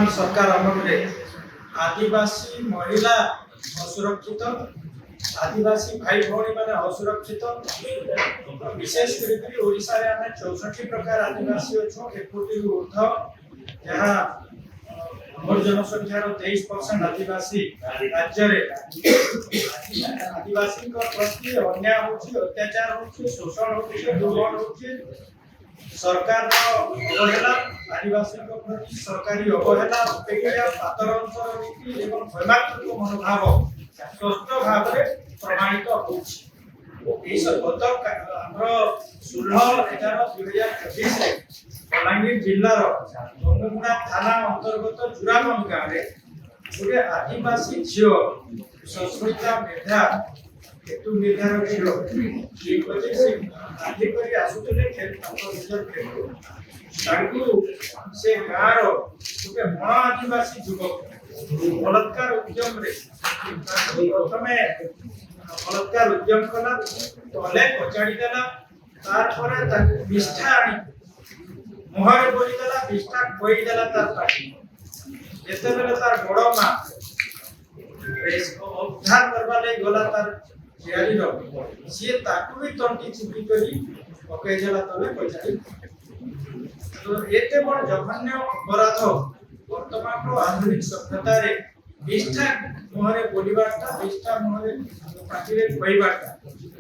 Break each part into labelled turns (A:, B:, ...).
A: वर्तमान सरकार अमलरे आदिवासी महिला असुरक्षित, आदिवासी भाई भौणी माने असुरक्षित, विशेषकर ओडिशा रे आमे 64 प्रकार आदिवासी अच्छो 1 कोटी रु ऊर्ध, जहाँ हमर जनसंख्यार 23% आदिवासी राज्य रे आदिवासी को प्रति अन्याय होछि, अत्याचार होछि, शोषण होछि, दुर्बल होछि, सरकार अवहेला, आदिवासी प्रति सरकारी अवहेला, उपेक्षा, पातरअंतर नीति एवं भयमात्मक मनोभाव स्पष्ट भाव में प्रमाणित होछि। गत आमर 16/11/2024 रे बलांगीर जिल्लार गंगमुड़ा थाना अंतर्गत जुरागंज गाँव रे गोटे आदिवासी झील संस्कृता मेधा हेतु निर्धारण झील आदि करी आसुतले से गाँव गोटे मण आदिवासी युवक बलात्कार उद्यम रे प्रथमे बलात्कार उद्यम कला तले कचाड़ी देला, तार परे ताकू विष्ठा आनी मुहरे बोली देला, विष्ठा खोई देला तार पाटी। जेते बेले तार बड़ मां उद्धार करबा ले गला तार जियारी रो से ताकू भी तंटी चिपी करी पके देला तले कचाड़ी। तो एते बड़ जघन्य अपराध वर्तमान आधुनिक सभ्यता रे विष्ठा मुहरे बोलीबाटा, विष्ठा मुहरे पाटी रे खोईबाटा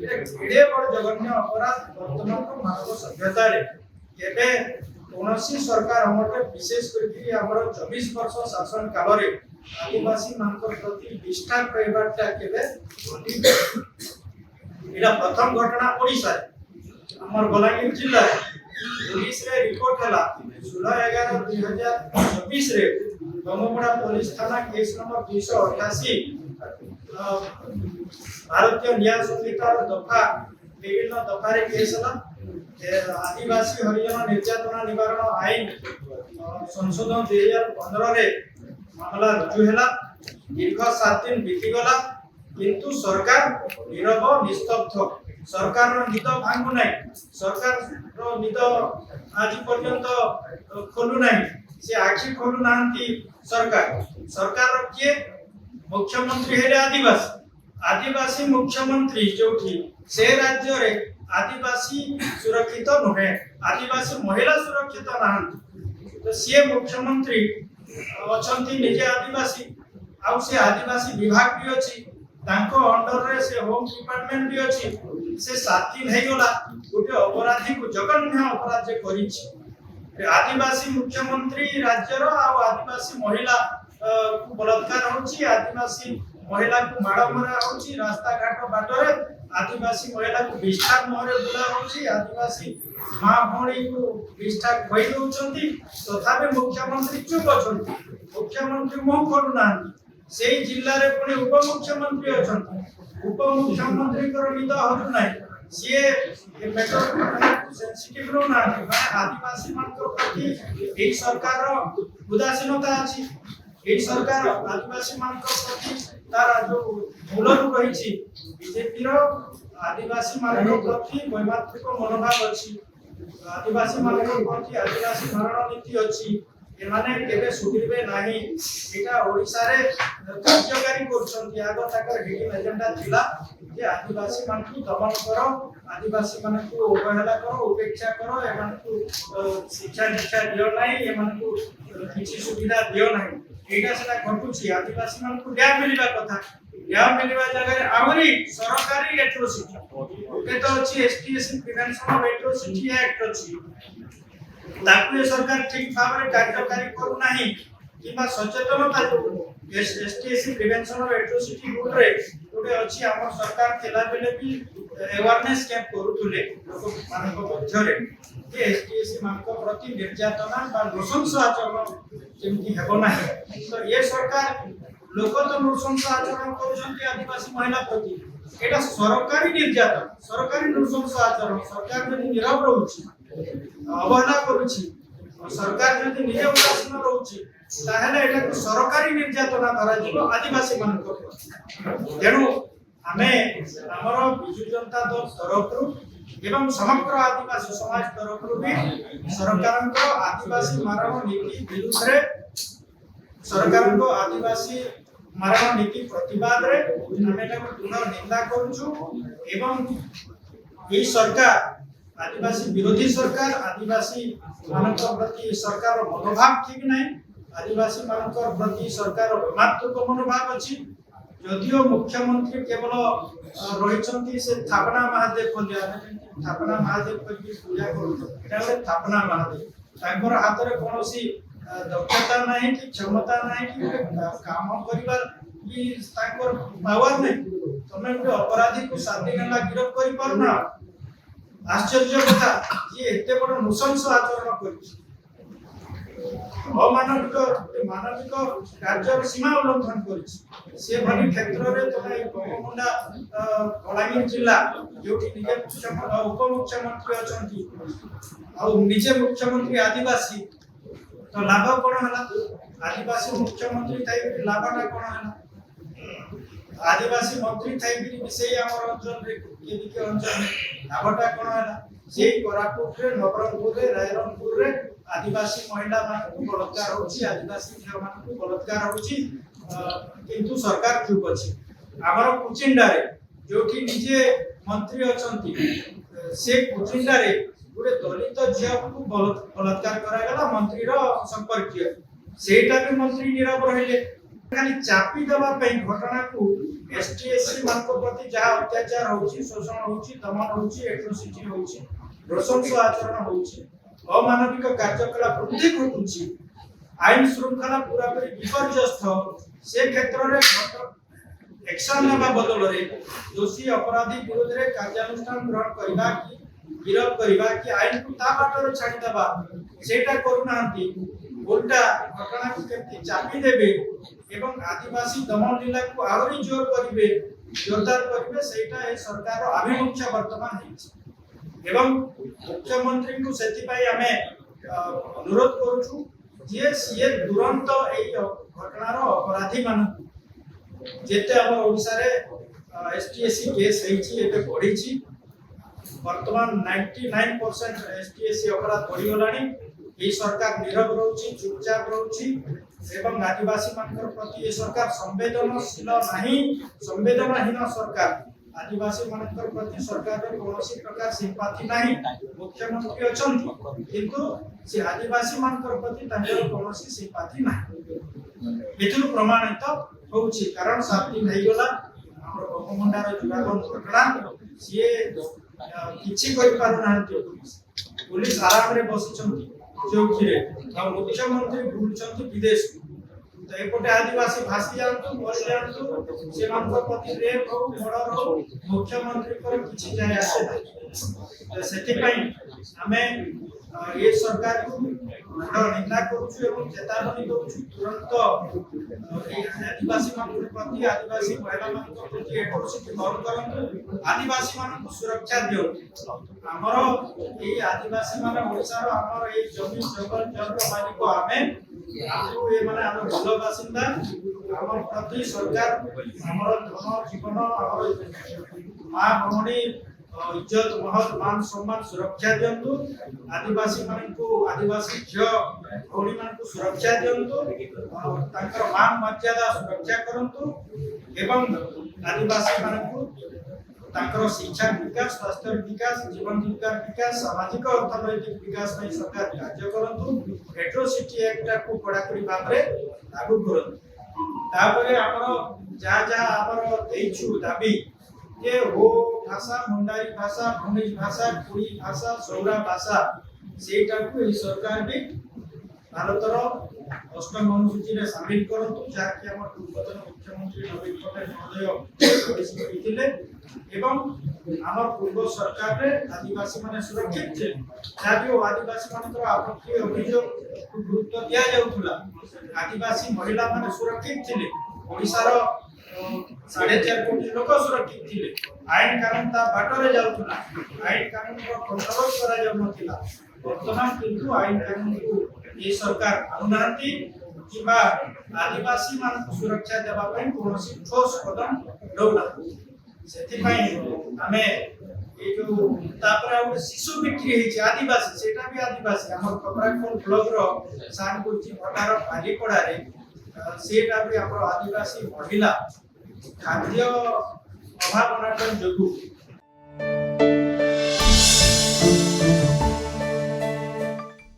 A: एडे बड़ जघन्य अपराध वर्तमान मानव सभ्यता रे केबे कोनोसी सरकार हमरे विशेष करके हमर 24 वर्ष शासन काल रे आदिवासी मानकर प्रति विष्ठा खोईबाटा केबे एला प्रथम घटना ओडिसा हमर बलांगीर जिल्ला पुलिस रे रिपोर्ट हला 16/11/2024 रे गंगमुड़ा पुलिस थाना केस नंबर 288 भारतीय न्याय संहितार दफा विभिन्न दफा रे केस हला आदिवासी हरिजन निर्यातना निवारण आईन संशोधन 2015 रे मामला रुजु हला। दीर्घ 7 दिन बीती गला किंतु सरकार नीरव निस्तब्ध, सरकार रो निद भांगु नै, सरकार रो निद आज पर्यंत खोलु नै, से आखि खोलु नांती। सरकार रो के मुख्यमंत्री हेले आदिवासी, आदिवासी मुख्यमंत्री जोठी से राज्य रे आदिवासी सुरक्षित नुहे, आदिवासी महिला सुरक्षित नाहंती। तो से मुख्यमंत्री अछंती निजे आदिवासी, आउ से आदिवासी विभाग भी अछि, तांको अंडर रे से होम डिपार्टमेंट भी अछि। से 7 दिन हे गला गोटे अपराधी को जघन्य अपराध जे करिछि। आदिवासी मुख्यमंत्री राज्य रो आ आदिवासी महिला को बलात्कार होछि, आदिवासी महिला को माड़ मरा होछि, रास्ता घाट बाटरे आदिवासी महिला को विष्ठा मोहरे बुला होछि, आदिवासी मां भौणी को विष्ठा खोई दउछंती, तथापि मुख्यमंत्री चुप अछंती, मुख्यमंत्री मुंह खोलु नांती। सेही जिल्ला रे पुणी उप मुख्यमंत्री अछंती, उप मुख्यमंत्री कर निद हरु नै, से मेटर सेंसिटिव रो ना आदिवासी मान को प्रति एई सरकार रो उदासीनता अछि। एई सरकार आदिवासी मान को प्रति तार जो मूलरु रहिछि बीजेपी रो आदिवासी मान को प्रति वैमात्रिक मनोभाव अछि, आदिवासी मान को प्रति आदिवासी मरण नीति अछि। एमाने केबे सुधीरबे नाही, एटा ओडिसा रे कार्यकारी करछंती। आगो ताकर हिडन एजेंडा थिला जे आदिवासी मान को दमन करो, आदिवासी मान को अवहेला करो, उपेक्षा करो, एमान को शिक्षा दीक्षा दियो नाही, एमान को किछि सुविधा दियो नाही। एटा सेटा घटुछि। आदिवासी मान को न्याय मिलिबा कथा, न्याय मिलिबा जगह रे आहुरी सरकारी एट्रोसिटी ओके तो अछि, एसटीएससी प्रिवेंशन ऑफ एट्रोसिटी एक्ट अछि, ताकू ये सरकार ठीक भाव रे कार्यकारी करू नाही किबा सचेतनता जो एसटीएससी प्रिवेंशन ऑफ एट्रोसिटी रूल रे ओटे अछि। हमर सरकार केला बेले भी अवेयरनेस कैंप करूथुले लोक मानक मध्य रे जे एसटीएससी मानक प्रति निर्यातना बा नृशंस आचरण जेमति हेबो नाही। तो ये सरकार लोक तो नृशंस आचरण करूछंती आदिवासी महिला प्रति, एटा सरकारी निर्यातना, सरकारी नृशंस आचरण। सरकार जदि नीरव रहउछि, अवहेला करूछि, सरकार जदि निजे उदासीन रहउछि, ताहेले एटा सरकारी निर्यातना करा जिवो आदिवासी मानक। तेणु आमे हमर बिजु जनता दल तरफरु एवं समग्र आदिवासी समाज तरफरु भी सरकारक आदिवासी मारण नीति विरुद्ध रे सरकार को आदिवासी मरण नीति प्रतिवाद रे आमे दृढ़ निंदा करूछु एवं ये सरकार आदिवासी विरोधी सरकार आदिवासी मानक प्रति सरकार मनोभाव ठीक नहीं आदिवासी मानक प्रति सरकार ऋणात्मक मनोभाव अछि जदियो मुख्यमंत्री केवल रही से थापना महादेव थापना महादेव पूजा कर थापना महादेव हाथ में कौन दक्षता नहीं कि क्षमता नहीं कि काम करिबार कि पावर नहीं तमे गोटे अपराधी को 7 दिन गिरफ्त करि पारना आश्चर्य कथा ये एते बड़ नृशंस आचरण करिछि अमानविक मानविक कार्य सीमा उल्लंघन करिछि से भली क्षेत्र रे तमे गंगमुंडा कलागिरी जिला जोटी निजे उपमुख्यमंत्री अछंती आ निजे मुख्यमंत्री आदिवासी तो लाभ कौन है आदिवासी मुख्यमंत्री थाई लाभटा कौन है आदिवासी मंत्री थाई विषय आम अंचल के अंचल लाभटा कौन है से कोरापुट रे नवरंगपुर रे रायरंगपुर रे आदिवासी महिला मान बलात्कार होची आदिवासी झियो मान बलात्कार होची किंतु सरकार चुप अछि हमर कुचिंडा रे जोठी निजे मंत्री अछंती से कुचिंडा रे गोटे दलित झियो को बलात्कार करा गला मंत्री रो संपर्कीय सेटा भी मंत्री नीरव रहिले खाली चापी दबा पे घटना को एसटीएससी मान को प्रति जहा अत्याचार होची शोषण होची दमन होची एट्रोसिटी होची नृशंस आचरण होची अमानविक कार्यकलाप वृद्धि घटुची आईन श्रृंखला पूरा पूरी विपर्यस्त से क्षेत्र रे एक्शन नेबा बदल रे दोषी अपराधी विरोध रे कार्यानुष्ठान ग्रहण करबा की गिरफ्त करबा कि आईन को ता बाटर छाड़ी दबा सेटा करूनांती उल्टा घटना को केति चापी देबे एवं आदिवासी दमन लीला को आहुरी जोर करिवे जोरदार करिवे सेटा ए सरकार रो अभिमुख्य वर्तमान है एवं मुख्यमंत्री को सेति पई हमें अनुरोध करूछु जे सीए तुरंत ए घटना रो अपराधी मान जेते हमर ओडिसा रे एसटीएससी केस हेछि एते बढ़ी छी वर्तमान 99% एसटीएससी अपराध बढ़ी गलानी ए सरकार नीरव रहउची चुपचाप रहउची एवं आदिवासी मानकर प्रति ए सरकार संवेदनशील नहीं संवेदनहीन सरकार आदिवासी मानकर प्रति सरकार रे कोनोसी प्रकार सिंपैथी नहीं मुख्यमंत्री अछंती किंतु से आदिवासी मानकर प्रति तांकर कोनोसी सिंपैथी नहीं एतु प्रमाणित होउची कारण 7 दिन हेइ गला हमर गंगमुंडार जुगागन घटना सिए किछि करि पारु नांती पुलिस आराम रे बसिचंती चौकी रे आ मुख्यमंत्री बुलचंती विदेश तो एपटे आदिवासी भासी जानतु मरि जानतु से मानक प्रति रेप हो मर्डर हो मुख्यमंत्री पर किछि जाय आसे ना सेति पई हमें ये सरकार को निंदा करूछु एवं चेतावनी दउछु तुरंत आदिवासी मानक प्रति आदिवासी महिला मानक प्रति एट्रोसिटी बंद करंतु आदिवासी मानक सुरक्षा दियो हमर ए आदिवासी मान ओडिसा रो हमर ए जमीन जंगल जंगल मालिक हमें आपको ये माने हम मूल बासिंदा हमर प्रति सरकार हमर धन जीवन हमर मां भौणी इज्जत महत मान सम्मान सुरक्षा दियंतु आदिवासी मानकु आदिवासी झियो भौणी मानकु सुरक्षा दियंतु तांकर मान मर्यादा सुरक्षा करंतु एवं आदिवासी मानकु तांकर शिक्षा विकास स्वास्थ्य विकास जीवन जीविका विकास सामाजिक अर्थनैतिक विकास में सरकार कार्य करंतु एट्रोसिटी एक्ट को कड़ाकड़ी भाबरे लागू करंतु तापरे हमर जा जा हमर देइछु दाबी ये हो भाषा मुंडारी भाषा भूमिज भाषा कुड़ी भाषा सौरा भाषा सेटा को सरकार भी भारतर 8 अनुसूची रे शामिल करंतु जा कि हमर पूर्वतन मुख्यमंत्री नवीन पटेल महोदय कहिथिले एवं हमर पूर्व सरकार रे आदिवासी माने सुरक्षित थे जाबियो आदिवासी मानकर आपत्ति अभियोग गुरुत्व दिया जाउथला आदिवासी महिला माने सुरक्षित थिले ओडिसा रो 4.5 कोटी लोक सुरक्षित थिले आईन कानून ता बाटरे जाउथला आईन कानून को कंट्रोल करा जाउ नथिला वर्तमान किंतु आईन कानून को ये सरकार अनुनांती किबा आदिवासी मान सुरक्षा देबा पई कोनोसी ठोस कदम लौना सेति पई हमें ए जो तापर आ शिशु बिक्री हेछि आदिवासी सेटा भी आदिवासी हमर कपराखोल ब्लॉक रो सानकुची भटार पालीपड़ा रे ସେଟା ବି ଆମର ଆଦିବାସୀ ମହିଳା ଖାଦ୍ୟ ଅଭାବ ଅନାଟନ ଯୋଗୁଁ